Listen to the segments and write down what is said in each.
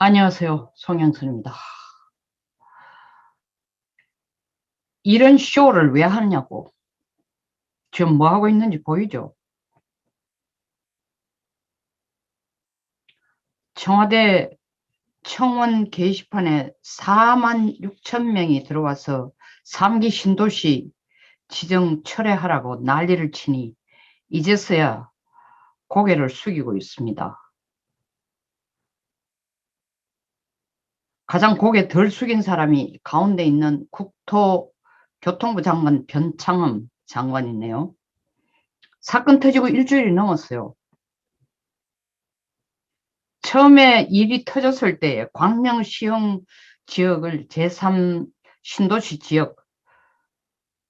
안녕하세요. 송영선입니다. 이런 쇼를 왜 하느냐고. 지금 뭐 하고 있는지 보이죠? 청와대 청원 게시판에 4만 6천 명이 들어와서 3기 신도시 지정 철회하라고 난리를 치니 이제서야 고개를 숙이고 있습니다. 가장 고개 덜 숙인 사람이 가운데 있는 국토교통부 장관 변창흠 장관이네요. 사건 터지고 일주일이 넘었어요. 처음에 일이 터졌을 때 광명시흥 지역을 제3 신도시 지역,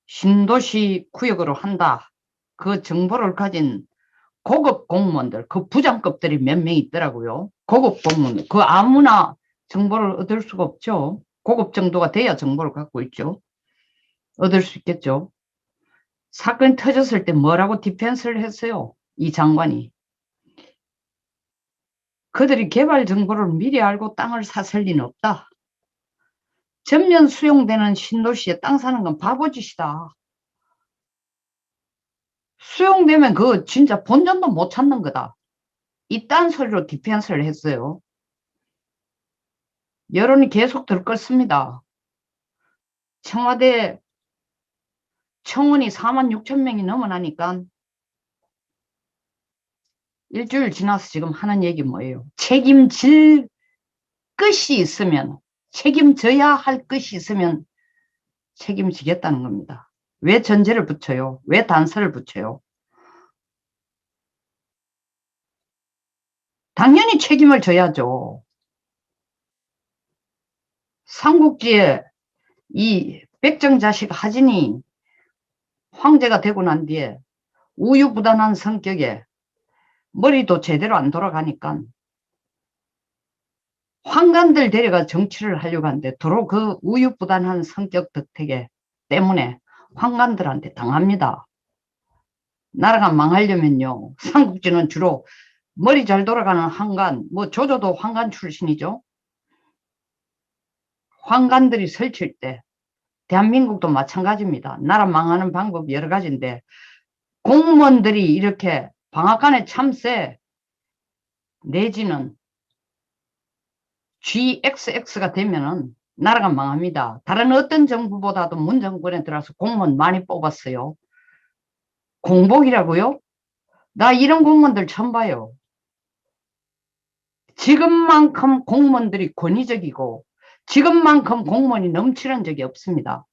신도시 구역으로 한다. 그 정보를 가진 고급 공무원들, 그 부장급들이 몇 명 있더라고요. 고급 공무원, 그 아무나 정보를 얻을 수가 없죠. 고급 정도가 돼야 정보를 갖고 있죠. 얻을 수 있겠죠. 사건이 터졌을 때 뭐라고 디펜스를 했어요? 이 장관이. 그들이 개발 정보를 미리 알고 땅을 샀을 리는 없다. 전면 수용되는 신도시에 땅 사는 건 바보짓이다. 수용되면 그 진짜 본전도 못 찾는 거다. 이딴 소리로 디펜스를 했어요. 여론이 계속 들끓습니다. 청와대 청원이 4만 6천 명이 넘어나니까 일주일 지나서 지금 하는 얘기 뭐예요? 책임질 것이 있으면, 책임져야 할 것이 있으면 책임지겠다는 겁니다. 왜 전제를 붙여요? 왜 단서를 붙여요? 당연히 책임을 져야죠. 삼국지에 이 백정 자식 하진이 황제가 되고 난 뒤에 우유부단한 성격에 머리도 제대로 안 돌아가니까 황관들 데려가 정치를 하려고 하는데 도로 그 우유부단한 성격 덕택에 때문에 황관들한테 당합니다. 나라가 망하려면요. 삼국지는 주로 머리 잘 돌아가는 황관, 뭐 조조도 황관 출신이죠. 황관들이 설칠 때 대한민국도 마찬가지입니다. 나라 망하는 방법 여러 가지인데 공무원들이 이렇게 방앗간에 참새 내지는 GXX가 되면은 나라가 망합니다. 다른 어떤 정부보다도 문 정권에 들어서 공무원 많이 뽑았어요. 공복이라고요? 나 이런 공무원들 처음 봐요. 지금만큼 공무원들이 권위적이고 지금만큼 공무원이 넘치는 적이 없습니다.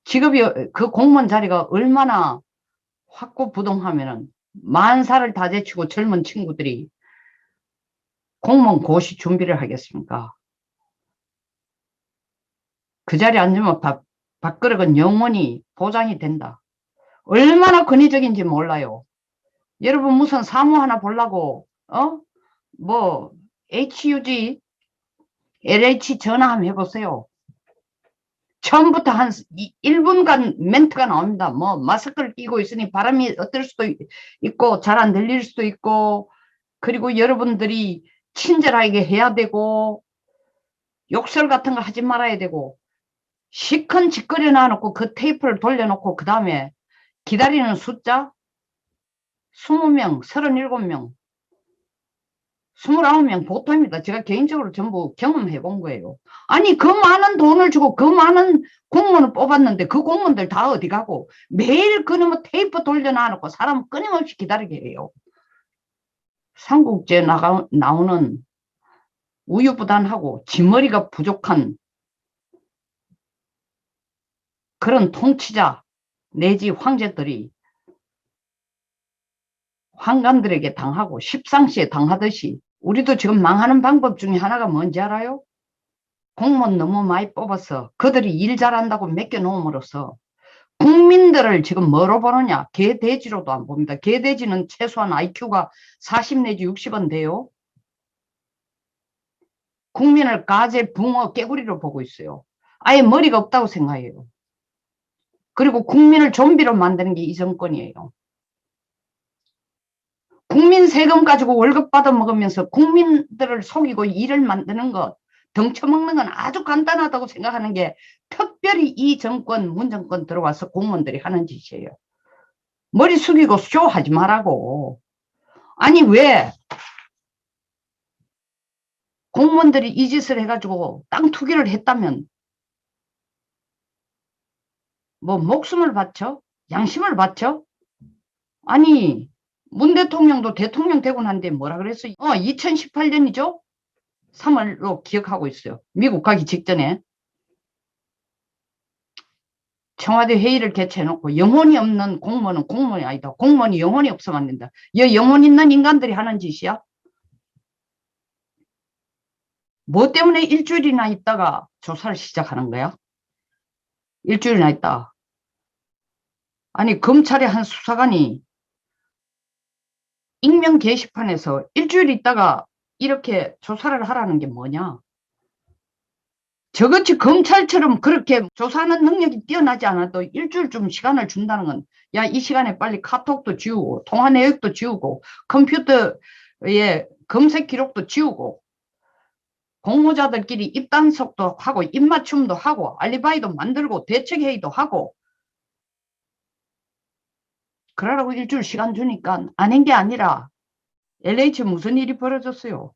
직업이 그 공무원 자리가 얼마나 확고부동하면은 만사를 다 제치고 젊은 친구들이 공무원 고시 준비를 하겠습니까? 그 자리에 앉으면 밥그릇은 영원히 보장이 된다. 얼마나 권위적인지 몰라요. 여러분 무슨 사무 하나 보려고 뭐 HUG, LH 전화 한번 해보세요. 처음부터 한 1분간 멘트가 나옵니다. 뭐 마스크를 끼고 있으니 바람이 어떨 수도 있고 잘 안 들릴 수도 있고 그리고 여러분들이 친절하게 해야 되고 욕설 같은 거 하지 말아야 되고 시큰 짓거리 놔놓고 그 테이프를 돌려놓고 그 다음에 기다리는 숫자 20명, 37명, 29명 보통입니다. 제가 개인적으로 전부 경험해 본 거예요. 아니 그 많은 돈을 주고 그 많은 공무원을 뽑았는데 그 공무원들 다 어디 가고 매일 그놈의 테이프 돌려놔놓고 사람 끊임없이 기다리게 해요. 삼국지에 나오는 우유부단하고 지머리가 부족한 그런 통치자 내지 황제들이 황관들에게 당하고 십상시에 당하듯이 우리도 지금 망하는 방법 중에 하나가 뭔지 알아요? 공무원 너무 많이 뽑아서 그들이 일 잘한다고 맡겨놓음으로써 국민들을 지금 뭐로 보느냐? 개돼지로도 안 봅니다. 개돼지는 최소한 IQ가 40 내지 60은 돼요. 국민을 가재, 붕어, 깨구리로 보고 있어요. 아예 머리가 없다고 생각해요. 그리고 국민을 좀비로 만드는 게 이 정권이에요. 국민 세금 가지고 월급 받아 먹으면서 국민들을 속이고 일을 만드는 것, 덩쳐먹는 건 아주 간단하다고 생각하는 게 특별히 이 정권, 문정권 들어와서 공무원들이 하는 짓이에요. 머리 숙이고 쇼하지 말라고. 아니 왜 공무원들이 이 짓을 해가지고 땅 투기를 했다면 뭐 목숨을 바쳐? 양심을 바쳐? 아니 문 대통령도 대통령 되고 난데 뭐라 그랬어? 2018년이죠? 3월로 기억하고 있어요. 미국 가기 직전에 청와대 회의를 개최해놓고 영혼이 없는 공무원은 공무원이 아니다. 공무원이 영혼이 없으면 안 된다. 이 영혼 있는 인간들이 하는 짓이야? 뭐 때문에 일주일이나 있다가 조사를 시작하는 거야? 일주일이나 있다. 아니 검찰의 한 수사관이 익명 게시판에서 일주일 있다가 이렇게 조사를 하라는 게 뭐냐? 저같이 검찰처럼 그렇게 조사하는 능력이 뛰어나지 않아도 일주일 좀 시간을 준다는 건, 야, 이 시간에 빨리 카톡도 지우고, 통화 내역도 지우고, 컴퓨터에 검색 기록도 지우고, 공모자들끼리 입단속도 하고, 입맞춤도 하고, 알리바이도 만들고, 대책회의도 하고, 그러라고 일주일 시간 주니까 아닌 게 아니라, LH 무슨 일이 벌어졌어요?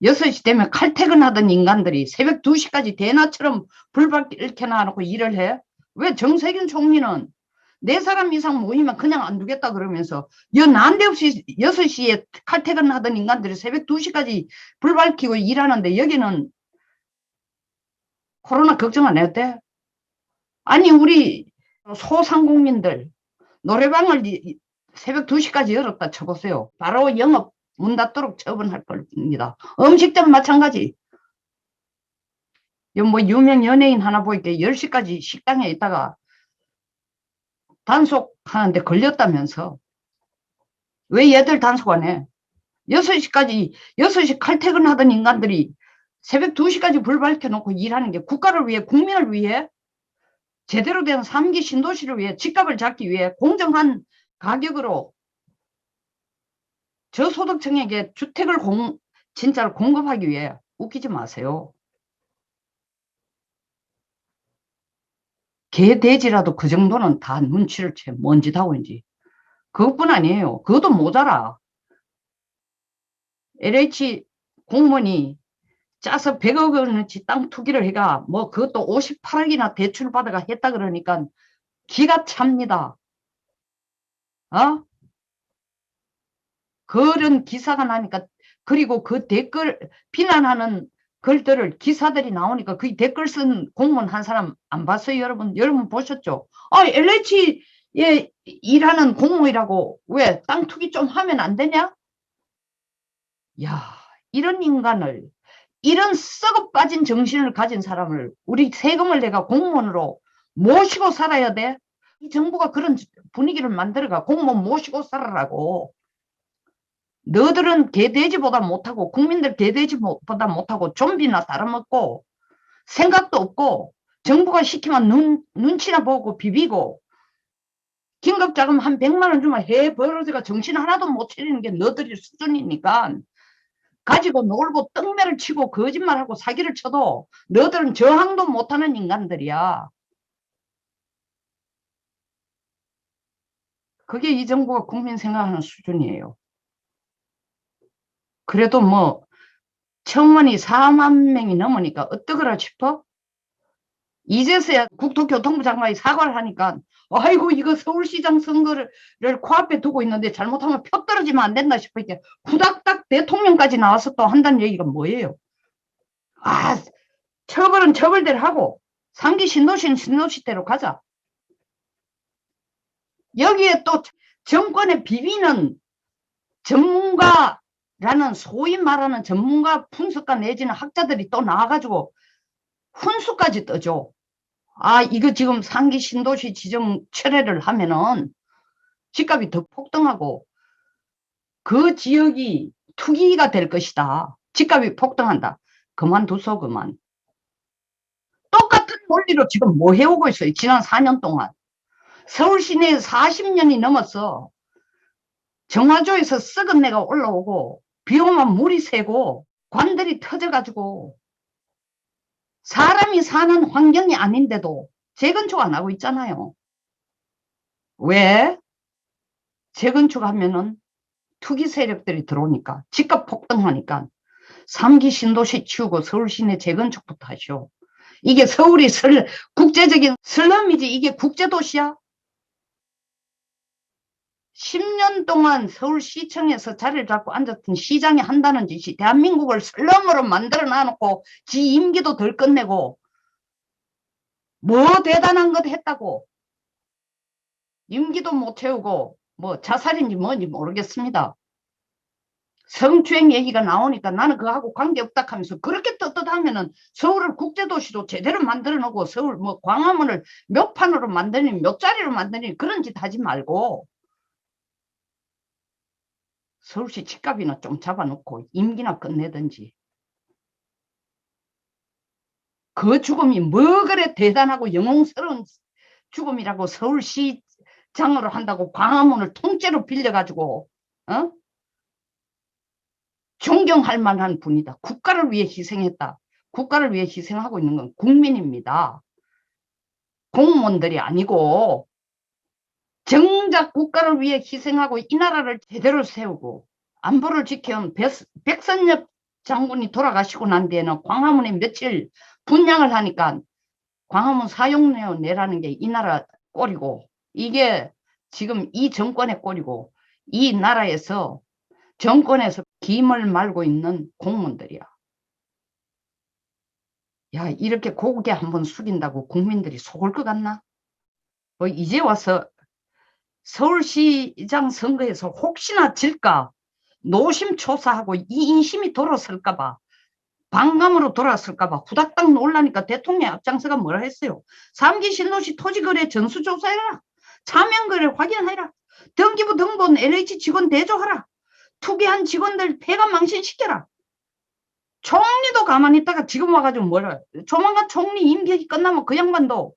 6시 되면 칼퇴근하던 인간들이 새벽 2시까지 대낮처럼 불 밝게 놔놓고 일을 해? 왜 정세균 총리는 4사람 이상 모이면 그냥 안 두겠다 그러면서 난데없이 6시에 칼퇴근하던 인간들이 새벽 2시까지 불 밝히고 일하는데 여기는 코로나 걱정 안 해도 돼? 아니 우리 소상공인들 노래방을 새벽 2시까지 열었다 쳐보세요. 바로 영업 문 닫도록 처분할 겁니다. 음식점 마찬가지. 뭐 유명 연예인 하나 보니까 10시까지 식당에 있다가 단속하는데 걸렸다면서. 왜 얘들 단속 안 해? 6시 칼퇴근하던 인간들이 새벽 2시까지 불 밝혀놓고 일하는 게 국가를 위해, 국민을 위해, 제대로 된 3기 신도시를 위해, 집값을 잡기 위해, 공정한 가격으로 저소득층에게 주택을 진짜로 공급하기 위해. 웃기지 마세요. 개, 돼지라도 그 정도는 다 눈치를 채. 뭔 짓 하고 있는지. 그것뿐 아니에요. 그것도 모자라. LH 공무원이 짜서 100억 원어치 땅 투기를 해가 뭐 그것도 58억이나 대출 받아가 했다 그러니까 기가 찹니다. 그런 기사가 나니까, 그리고 그 댓글 비난하는 글들을 기사들이 나오니까 그 댓글 쓴 공무원 한 사람 안 봤어요, 여러분? 여러분 보셨죠? LH에 일하는 공무원이라고 왜 땅 투기 좀 하면 안 되냐? 야, 이런 인간을, 이런 썩어 빠진 정신을 가진 사람을 우리 세금을 내가 공무원으로 모시고 살아야 돼? 이 정부가 그런 분위기를 만들어가 공무원 모시고 살아라고. 너들은 개돼지보다 못하고 국민들 개돼지보다 못하고 좀비나 다름없고 생각도 없고 정부가 시키면 눈치나 보고 비비고 긴급자금 한 100만 원 주면 해 벌어지가 정신 하나도 못 차리는 게 너들의 수준이니까 가지고 놀고 떡매를 치고 거짓말하고 사기를 쳐도 너들은 저항도 못하는 인간들이야. 그게 이 정부가 국민 생각하는 수준이에요. 그래도 뭐 청원이 4만 명이 넘으니까 어떡하라 싶어? 이제서야 국토교통부 장관이 사과를 하니까 아이고 이거 서울시장 선거를 코앞에 두고 있는데 잘못하면 표 떨어지면 안 된다 싶으니까 후닥닥 대통령까지 나와서 또 한다는 얘기가 뭐예요? 처벌은 처벌대로 하고 상기 신도시는 신도시대로 가자. 여기에 또 정권의 비비는 전문가라는, 소위 말하는 전문가 분석가 내지는 학자들이 또 나와가지고 훈수까지 떠줘. 이거 지금 상기 신도시 지정 철회를 하면은 집값이 더 폭등하고 그 지역이 투기가 될 것이다. 집값이 폭등한다. 그만두소, 그만. 똑같은 논리로 지금 뭐 해오고 있어요. 지난 4년 동안. 서울 시내에 40년이 넘었어. 정화조에서 썩은 내가 올라오고 비 오면 물이 새고 관들이 터져가지고 사람이 사는 환경이 아닌데도 재건축 안 하고 있잖아요. 왜? 재건축하면은 투기 세력들이 들어오니까 집값 폭등하니까 3기 신도시 치우고 서울 시내 재건축부터 하시오. 이게 서울이 국제적인 슬럼이지 이게 국제도시야? 10년 동안 서울시청에서 자리를 잡고 앉았던 시장이 한다는 짓이 대한민국을 슬럼으로 만들어 놔놓고 지 임기도 덜 끝내고 뭐 대단한 것 했다고 임기도 못 채우고 뭐 자살인지 뭔지 모르겠습니다. 성추행 얘기가 나오니까 나는 그거하고 관계없다 하면서 그렇게 떳떳하면은 서울을 국제도시로 제대로 만들어 놓고 서울 뭐 광화문을 몇 판으로 만드니 몇 자리로 만드니 그런 짓 하지 말고 서울시 집값이나 좀 잡아놓고 임기나 끝내든지. 그 죽음이 뭐 그래 대단하고 영웅스러운 죽음이라고 서울시장으로 한다고 광화문을 통째로 빌려가지고 어? 존경할 만한 분이다. 국가를 위해 희생했다. 국가를 위해 희생하고 있는 건 국민입니다. 공무원들이 아니고 정작 국가를 위해 희생하고 이 나라를 제대로 세우고 안보를 지켜온 백선엽 장군이 돌아가시고 난 뒤에는 광화문에 며칠 분양을 하니까 광화문 사용료 내라는 게 이 나라 꼴이고 이게 지금 이 정권의 꼴이고 이 나라에서 정권에서 김을 말고 있는 공무원들이야. 야, 이렇게 고개 한번 숙인다고 국민들이 속을 것 같나? 뭐 이제 와서 서울시장 선거에서 혹시나 질까 노심초사하고 이 인심이 돌아설까봐 반감으로 돌아설까봐 후닥닥 놀라니까 대통령 앞장서가 뭐라 했어요? 3기 신도시 토지거래 전수조사해라. 차명거래 확인해라. 등기부 등본 LH 직원 대조하라. 투기한 직원들 폐가 망신시켜라. 총리도 가만히 있다가 지금 와가지고 뭐라 조만간 총리 임기 끝나면 그 양반도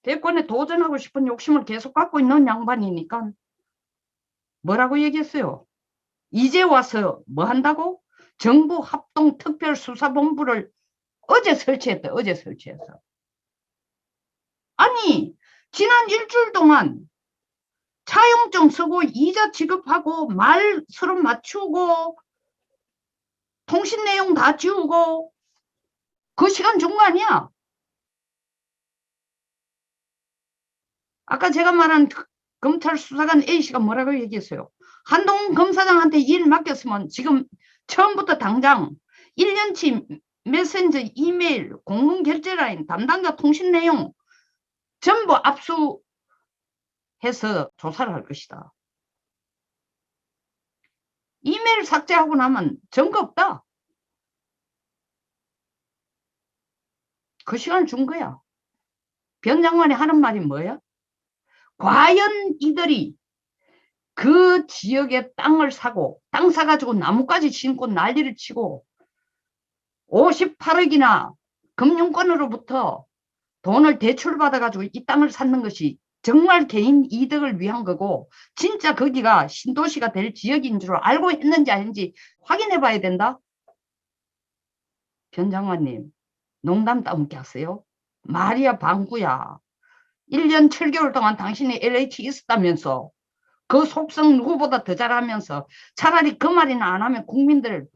대권에 도전하고 싶은 욕심을 계속 갖고 있는 양반이니까 뭐라고 얘기했어요? 이제 와서 뭐 한다고? 정부 합동 특별수사본부를 어제 설치했다. 어제 설치해서. 아니 지난 일주일 동안 차용증 쓰고 이자 지급하고 말 서로 맞추고 통신 내용 다 지우고 그 시간 준 거 아니야? 아까 제가 말한 검찰 수사관 A씨가 뭐라고 얘기했어요? 한동훈 검사장한테 일 맡겼으면 지금 처음부터 당장 1년치 메신저, 이메일, 공문 결제 라인, 담당자 통신 내용 전부 압수해서 조사를 할 것이다. 이메일 삭제하고 나면 증거 없다. 그 시간을 준 거야. 변 장관이 하는 말이 뭐야? 과연 이들이 그 지역의 땅을 사고 땅 사가지고 나무까지 심고 난리를 치고 58억이나 금융권으로부터 돈을 대출받아가지고 이 땅을 샀는 것이 정말 개인 이득을 위한 거고 진짜 거기가 신도시가 될 지역인 줄 알고 했는지 아닌지 확인해 봐야 된다. 변 장관님 농담 따먹게 하세요. 말이야 방구야. 1년 7개월 동안 당신이 LH 있었다면서 그 속성 누구보다 더 잘하면서 차라리 그 말이나 안 하면 국민들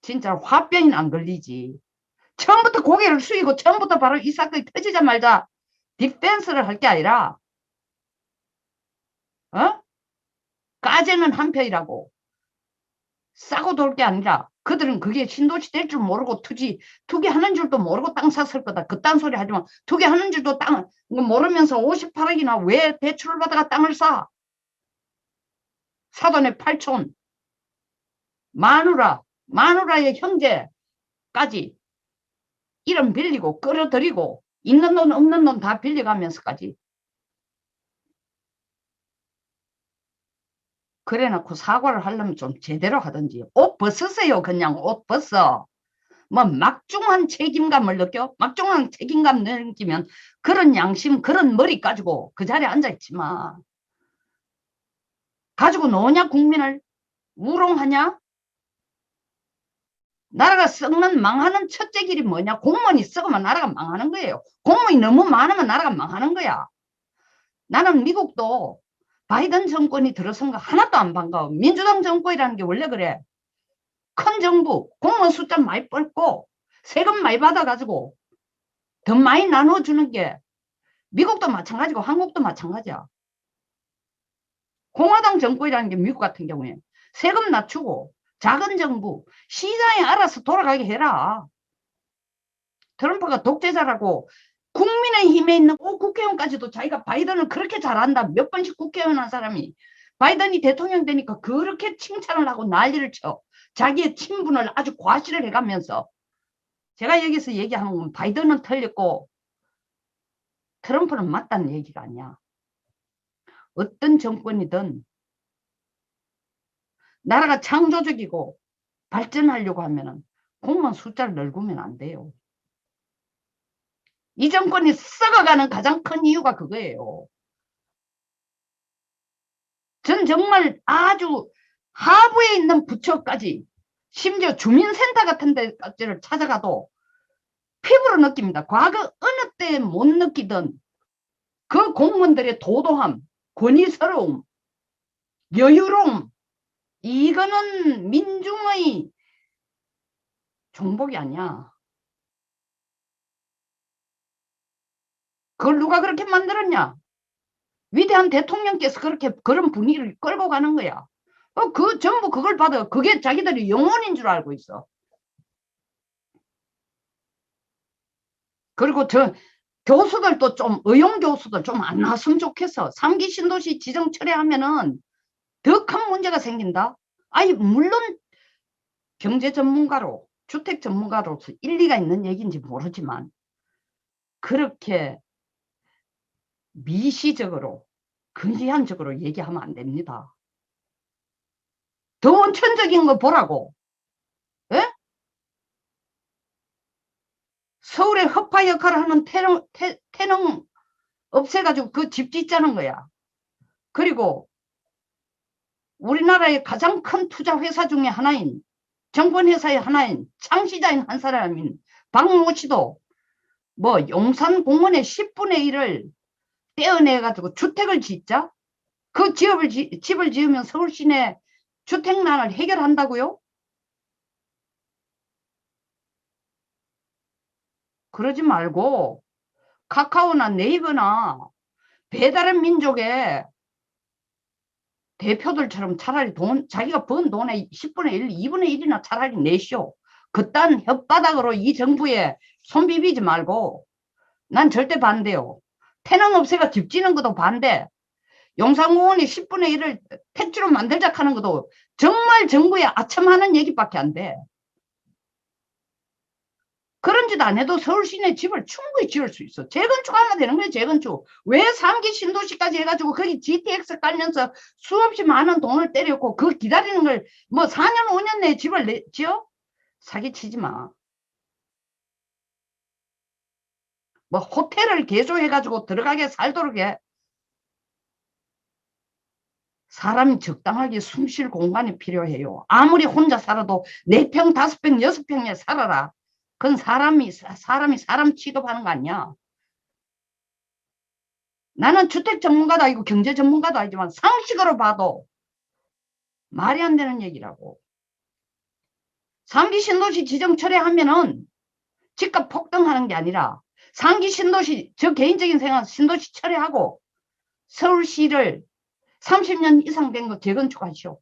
진짜 화병이 안 걸리지. 처음부터 고개를 숙이고 처음부터 바로 이 사건이 터지자마자 디펜스를 할 게 아니라 까제는 한편이라고 싸고 돌 게 아니라 그들은 그게 신도시 될 줄 모르고 투기하는 줄도 모르고 땅 샀을 거다. 그딴 소리 하지만 투기하는 줄도 땅 모르면서 58억이나 왜 대출을 받아가 땅을 사? 사돈의 8촌 마누라의 형제까지 이름 빌리고 끌어들이고 있는 돈 없는 돈 다 빌려가면서까지 그래 놓고 사과를 하려면 좀 제대로 하든지 옷 벗으세요. 그냥 옷 벗어. 뭐 막중한 책임감을 느껴? 막중한 책임감 느끼면 그런 양심 그런 머리 가지고 그 자리에 앉아있지 마. 가지고 노냐 국민을 우롱하냐? 나라가 썩는 망하는 첫째 길이 뭐냐? 공무원이 썩으면 나라가 망하는 거예요. 공무원이 너무 많으면 나라가 망하는 거야. 나는 미국도 바이든 정권이 들어선 거 하나도 안 반가워. 민주당 정권이라는 게 원래 그래. 큰 정부, 공무원 숫자 많이 뻘고 세금 많이 받아가지고 더 많이 나눠주는 게 미국도 마찬가지고 한국도 마찬가지야. 공화당 정권이라는 게 미국 같은 경우에 세금 낮추고 작은 정부, 시장에 알아서 돌아가게 해라. 트럼프가 독재자라고 국민의힘에 있는 국회의원까지도 자기가 바이든을 그렇게 잘한다. 몇 번씩 국회의원 한 사람이 바이든이 대통령 되니까 그렇게 칭찬을 하고 난리를 쳐. 자기의 친분을 아주 과시를 해가면서 제가 여기서 얘기하는 건 바이든은 틀렸고 트럼프는 맞다는 얘기가 아니야. 어떤 정권이든 나라가 창조적이고 발전하려고 하면은 공무원 숫자를 넓으면 안 돼요. 이 정권이 썩어가는 가장 큰 이유가 그거예요. 전 정말 아주 하부에 있는 부처까지 심지어 주민센터 같은 데까지를 찾아가도 피부로 느낍니다. 과거 어느 때 못 느끼던 그 공무원들의 도도함, 권위스러움, 여유로움, 이거는 민중의 종복이 아니야. 그걸 누가 그렇게 만들었냐? 위대한 대통령께서 그렇게 그런 분위기를 끌고 가는 거야. 그 전부 그걸 받아. 그게 자기들이 영혼인 줄 알고 있어. 그리고 저 교수들도 좀 의용 교수들 좀 안 나왔으면 좋겠어. 3기 신도시 지정 철회하면은 더 큰 문제가 생긴다. 아니 물론 경제 전문가로 주택 전문가로서 일리가 있는 얘기인지 모르지만 그렇게 미시적으로 근시안적으로 얘기하면 안 됩니다. 더 원천적인 거 보라고. 에? 서울의 허파 역할을 하는 태릉 없애가지고 그 집 짓자는 거야. 그리고 우리나라의 가장 큰 투자 회사 중에 하나인 정권회사의 하나인 창시자인 한 사람인 박모 씨도 뭐 용산 공원의 10분의 1을 떼어내가지고 주택을 짓자? 그 집을 지으면 서울 시내 주택난을 해결한다고요? 그러지 말고 카카오나 네이버나 배다른 민족의 대표들처럼 차라리 자기가 번 돈의 10분의 1, 2분의 1이나 차라리 내쇼. 그딴 혓바닥으로 이 정부에 손 비비지 말고. 난 절대 반대요. 태릉 없애가 집 지는 것도 반대. 용산공원이 10분의 1을 택지로 만들자 하는 것도 정말 정부에 아첨하는 얘기밖에 안 돼. 그런 짓 안 해도 서울 시내 집을 충분히 지을 수 있어. 재건축하면 되는 거예요. 재건축. 왜 3기 신도시까지 해가지고 거기 GTX 깔면서 수없이 많은 돈을 때렸고 그 기다리는 걸 뭐 4년 5년 내에 집을 지어? 사기치지 마. 뭐 호텔을 개조해가지고 들어가게 살도록 해. 사람이 적당하게 숨 쉴 공간이 필요해요. 아무리 혼자 살아도 4평, 5평, 6평에 살아라. 그건 사람이 사람 취급하는 거 아니야. 나는 주택 전문가도 아니고 경제 전문가도 아니지만 상식으로 봐도 말이 안 되는 얘기라고. 3기 신도시 지정 철회하면은 집값 폭등하는 게 아니라 3기 신도시, 저 개인적인 생각 신도시 철회하고 서울시를 30년 이상 된 거 재건축하시오.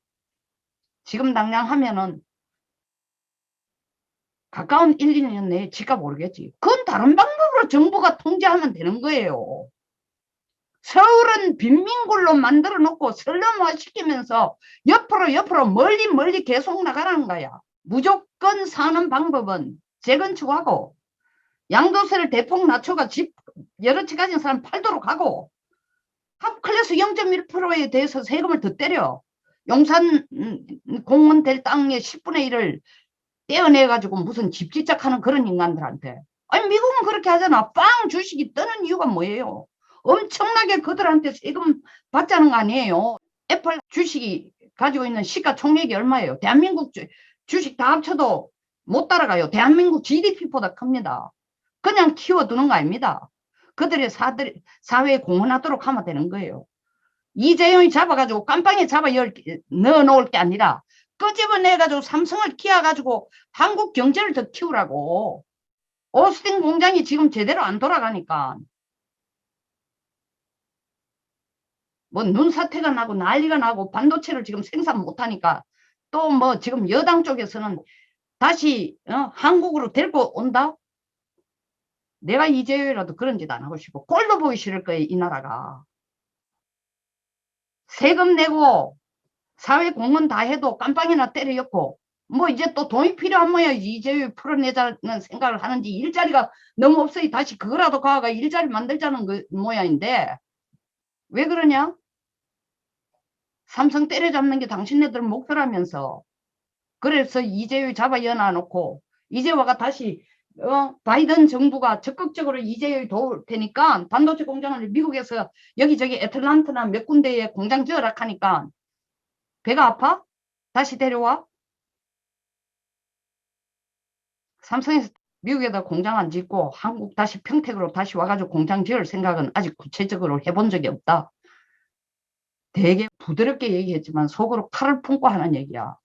지금 당장 하면은 가까운 1, 2년 내에 집값 오르겠지. 그건 다른 방법으로 정부가 통제하면 되는 거예요. 서울은 빈민굴로 만들어 놓고 설렁화 시키면서 옆으로 멀리 계속 나가라는 거야. 무조건 사는 방법은 재건축하고 양도세를 대폭 낮춰가 집 여러 채 가진 사람 팔도록 하고 탑클래스 0.1%에 대해서 세금을 더 때려. 용산 공원 될 땅의 10분의 1을 떼어내가지고 무슨 집 짓작하는 그런 인간들한테. 아니 미국은 그렇게 하잖아. 빵 주식이 뜨는 이유가 뭐예요? 엄청나게 그들한테 세금 받자는 거 아니에요. 애플 주식이 가지고 있는 시가총액이 얼마예요? 대한민국 주식 다 합쳐도 못 따라가요. 대한민국 GDP보다 큽니다. 그냥 키워두는 거 아닙니다. 그들의 사회에 공헌하도록 하면 되는 거예요. 이재용이 잡아가지고 깜빵에 넣어놓을 게 아니라 끄집어내가지고 삼성을 키워가지고 한국 경제를 더 키우라고. 오스틴 공장이 지금 제대로 안 돌아가니까 뭐 눈사태가 나고 난리가 나고 반도체를 지금 생산 못하니까 또 뭐 지금 여당 쪽에서는 다시 한국으로 데리고 온다? 내가 이재용이라도 그런 짓 안 하고 싶고 꼴도 보기 싫을 거예요. 이 나라가. 세금 내고 사회 공헌 다 해도 깜빵이나 때려였고 뭐 이제 또 돈이 필요한 모양 이재용 풀어내자는 생각을 하는지 일자리가 너무 없어요. 다시 그거라도 가가 일자리 만들자는 그 모양인데 왜 그러냐? 삼성 때려잡는 게 당신네들 목표라면서. 그래서 이재용 잡아 연어놓고 이재화가 다시 바이든 정부가 적극적으로 이재용이 도울 테니까 반도체 공장을 미국에서 여기저기 애틀란타나 몇 군데에 공장 지어라 하니까 배가 아파? 다시 데려와? 삼성에서 미국에다 공장 안 짓고 한국 다시 평택으로 다시 와가지고 공장 지을 생각은 아직 구체적으로 해본 적이 없다. 되게 부드럽게 얘기했지만 속으로 칼을 품고 하는 얘기야.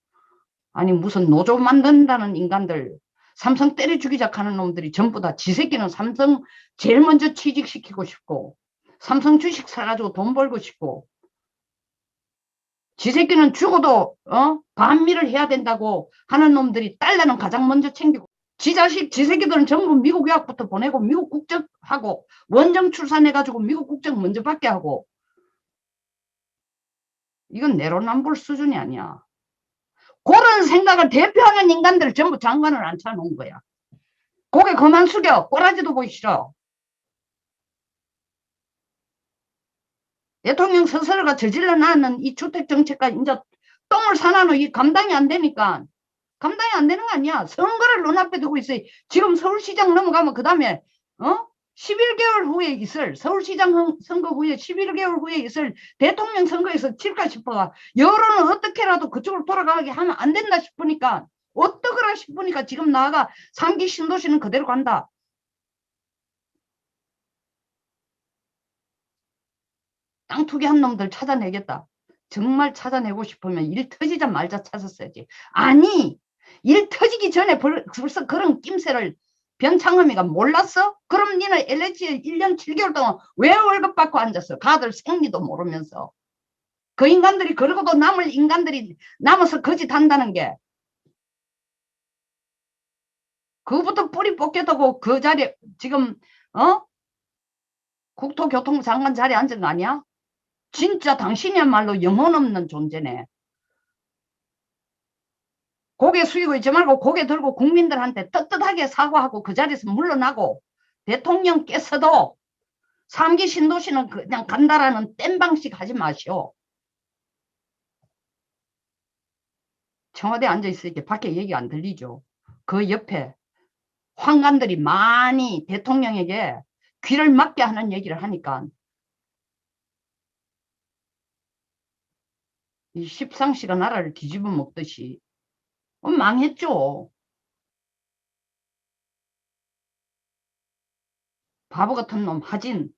아니 무슨 노조 만든다는 인간들, 삼성 때려 죽이자 하는 놈들이 전부 다 지새끼는 삼성 제일 먼저 취직시키고 싶고 삼성 주식 사가지고 돈 벌고 싶고 지새끼는 죽어도 반미를 해야 된다고 하는 놈들이 달러는 가장 먼저 챙기고 지 자식 지새끼들은 전부 미국 유학부터 보내고 미국 국적하고 원정 출산해가지고 미국 국적 먼저 받게 하고 이건 내로남불 수준이 아니야. 그런 생각을 대표하는 인간들 전부 장관을 앉혀놓은 거야. 고개 그만 숙여. 꼬라지도 보기 싫어. 대통령 스스로가 저질러 놨는 이 주택정책과 이제 똥을 사놔놓 이 감당이 안 되니까 감당이 안 되는 거 아니야. 선거를 눈앞에 두고 있어. 지금 서울시장 넘어가면 그 다음에 11개월 후에 있을 서울시장 선거 후에 11개월 후에 있을 대통령 선거에서 칠까 싶어가 여론은 어떻게라도 그쪽으로 돌아가게 하면 안 된다 싶으니까 어떡하라 싶으니까 지금 나아가 3기 신도시는 그대로 간다. 땅 투기한 놈들 찾아내겠다. 정말 찾아내고 싶으면 일 터지자 말자 찾았어야지. 아니 일 터지기 전에 벌써 그런 낌새를 변창흠이가 몰랐어? 그럼 니는 LH에 1년 7개월 동안 왜 월급 받고 앉았어? 가들 생리도 모르면서. 그 인간들이 그러고도 남을 인간들이 남아서 거짓 한다는 게 그거부터 뿌리 뽑겠다고 그 자리에 지금 국토교통부 장관 자리에 앉은 거 아니야? 진짜 당신이야말로 영혼 없는 존재네. 고개 숙이고 있지 말고 고개 들고 국민들한테 떳떳하게 사과하고 그 자리에서 물러나고 대통령께서도 3기 신도시는 그냥 간다라는 땜방식 하지 마시오. 청와대 앉아있으니까 밖에 얘기 안 들리죠. 그 옆에 황관들이 많이 대통령에게 귀를 막게 하는 얘기를 하니까 이 십상시가 나라를 뒤집어 먹듯이 망했죠. 바보 같은 놈 하진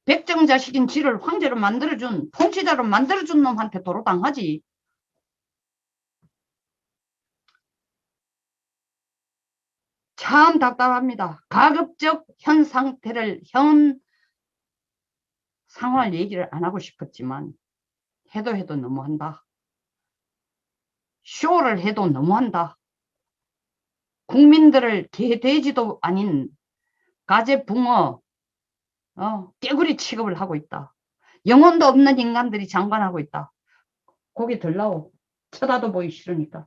백정자식인 지를 황제로 만들어준 통치자로 만들어준 놈한테 도로 당하지. 참 답답합니다. 가급적 현 상태를 현 상황을 얘기를 안 하고 싶었지만 해도 너무한다. 쇼를 해도 너무한다. 국민들을 개돼지도 아닌 가재 붕어 깨구리 취급을 하고 있다. 영혼도 없는 인간들이 장관하고 있다. 고개 들라오. 쳐다도 보기 싫으니까.